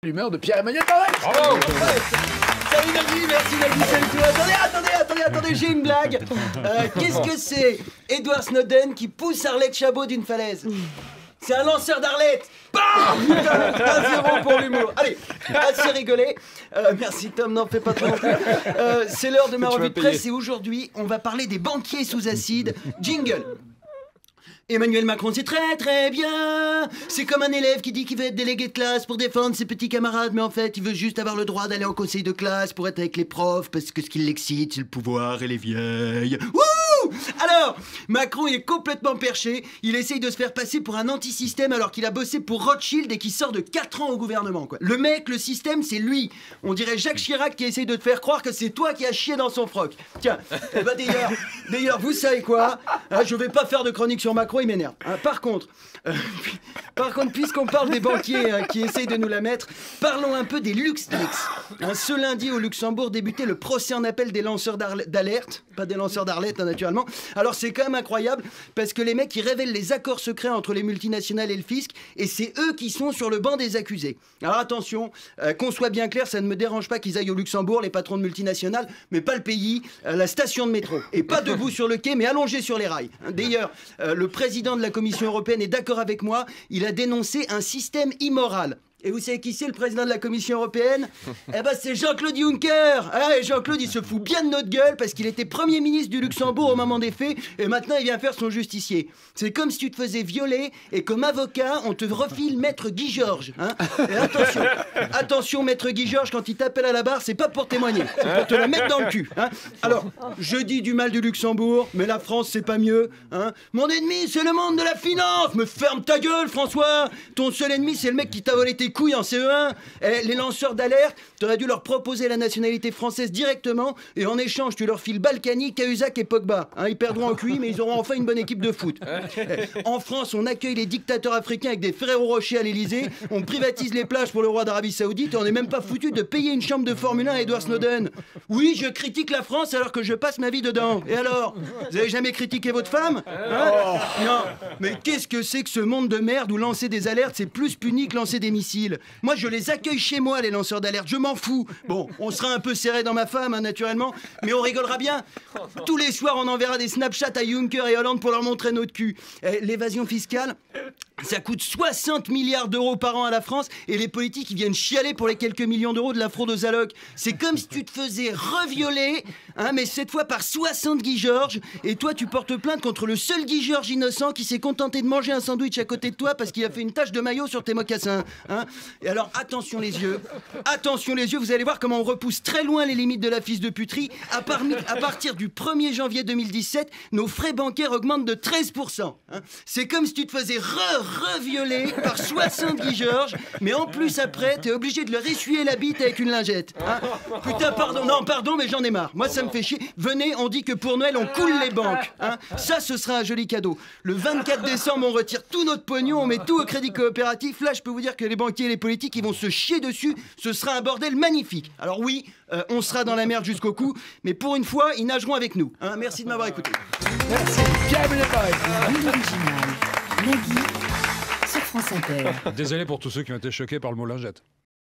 L'humeur de Pierre-Emmanuel Barrette. Bravo. Salut Nagui, merci Nagui, salut toi. Attendez, j'ai une blague. Qu'est-ce que c'est Edward Snowden qui pousse Arlette Chabot d'une falaise? C'est un lanceur d'Arlette. Bam 1-0 pour l'humour. Allez, assez rigolé. Merci Tom, n'en fais pas trop non plus. C'est l'heure de ma revue de presse et aujourd'hui, on va parler des banquiers sous acide. Jingle. Emmanuel Macron, c'est très bien. C'est comme un élève qui dit qu'il veut être délégué de classe pour défendre ses petits camarades, mais en fait, il veut juste avoir le droit d'aller en conseil de classe pour être avec les profs, parce que ce qui l'excite, c'est le pouvoir et les vieilles. Wouh! Alors, Macron, il est complètement perché. Il essaye de se faire passer pour un anti-système alors qu'il a bossé pour Rothschild et qu'il sort de 4 ans au gouvernement, quoi. Le mec, le système, c'est lui. On dirait Jacques Chirac qui essaye de te faire croire que c'est toi qui as chié dans son froc. Tiens, d'ailleurs, vous savez quoi? Je vais pas faire de chronique sur Macron, il m'énerve. Par contre, puisqu'on parle des banquiers qui essayent de nous la mettre, parlons un peu des LuxLeaks. Ce lundi, au Luxembourg, débutait le procès en appel des lanceurs d'alerte. Pas des lanceurs d'Arlette, naturellement. Alors, c'est quand même incroyable, parce que les mecs, ils révèlent les accords secrets entre les multinationales et le fisc, et c'est eux qui sont sur le banc des accusés. Alors, attention, qu'on soit bien clair, ça ne me dérange pas qu'ils aillent au Luxembourg, les patrons de multinationales, mais pas le pays, la station de métro. Et pas debout sur le quai, mais allongé sur les rails. D'ailleurs, le président de la Commission européenne est d'accord avec moi, il a dénoncé un système immoral. Et vous savez qui c'est le président de la Commission européenne? Eh ben c'est Jean-Claude Juncker. Et Jean-Claude il se fout bien de notre gueule parce qu'il était Premier ministre du Luxembourg au moment des faits et maintenant il vient faire son justicier. C'est comme si tu te faisais violer et comme avocat on te refile Maître Guy Georges. Et attention Maître Guy Georges, quand il t'appelle à la barre, c'est pas pour témoigner, c'est pour te la mettre dans le cul. Alors, je dis du mal du Luxembourg, mais la France c'est pas mieux. Mon ennemi c'est le monde de la finance. Me ferme ta gueule François. Ton seul ennemi c'est le mec qui t'a volé tes couilles en CE1. Les lanceurs d'alerte, t'aurais dû leur proposer la nationalité française directement et en échange tu leur files Balkany, Cahuzac et Pogba. Ils perdront en QI mais ils auront enfin une bonne équipe de foot. En France on accueille les dictateurs africains avec des Ferrero Rocher à l'Elysée, on privatise les plages pour le roi d'Arabie Saoudite et on n'est même pas foutu de payer une chambre de Formule 1 à Edward Snowden. Oui, je critique la France alors que je passe ma vie dedans. Et alors? Vous avez jamais critiqué votre femme? Non, mais qu'est-ce que c'est que ce monde de merde où lancer des alertes c'est plus puni que lancer des missiles? Moi, je les accueille chez moi, les lanceurs d'alerte. Je m'en fous. Bon, on sera un peu serré dans ma femme, naturellement, mais on rigolera bien. Tous les soirs, on enverra des Snapchats à Juncker et Hollande pour leur montrer notre cul. L'évasion fiscale, ça coûte 60 milliards d'euros par an à la France et les politiques, ils viennent chialer pour les quelques millions d'euros de la fraude aux allocs. C'est comme si tu te faisais revioler, mais cette fois par 60 Guy Georges, et toi, tu portes plainte contre le seul Guy Georges innocent qui s'est contenté de manger un sandwich à côté de toi parce qu'il a fait une tache de maillot sur tes mocassins. Et alors, attention les yeux, vous allez voir comment on repousse très loin les limites de la fils de puterie. À partir du 1er janvier 2017, nos frais bancaires augmentent de 13%. C'est comme si tu te faisais revioler par 60 Guy Georges, mais en plus après, t'es obligé de leur essuyer la bite avec une lingette. Putain, pardon, mais j'en ai marre. Moi, ça me fait chier. Venez, on dit que pour Noël, on coule les banques. Ça, ce sera un joli cadeau. Le 24 décembre, on retire tout notre pognon, on met tout au crédit coopératif. Là, je peux vous dire que les banquiers et les politiques, ils vont se chier dessus. Ce sera un bordel magnifique. Alors oui, on sera dans la merde jusqu'au cou, mais pour une fois, ils nageront avec nous. Merci de m'avoir écouté. Merci. Pierre-Emmanuel Barrette. L'île originale. Nagui sur France Inter. Désolé pour tous ceux qui ont été choqués par le mot lingette.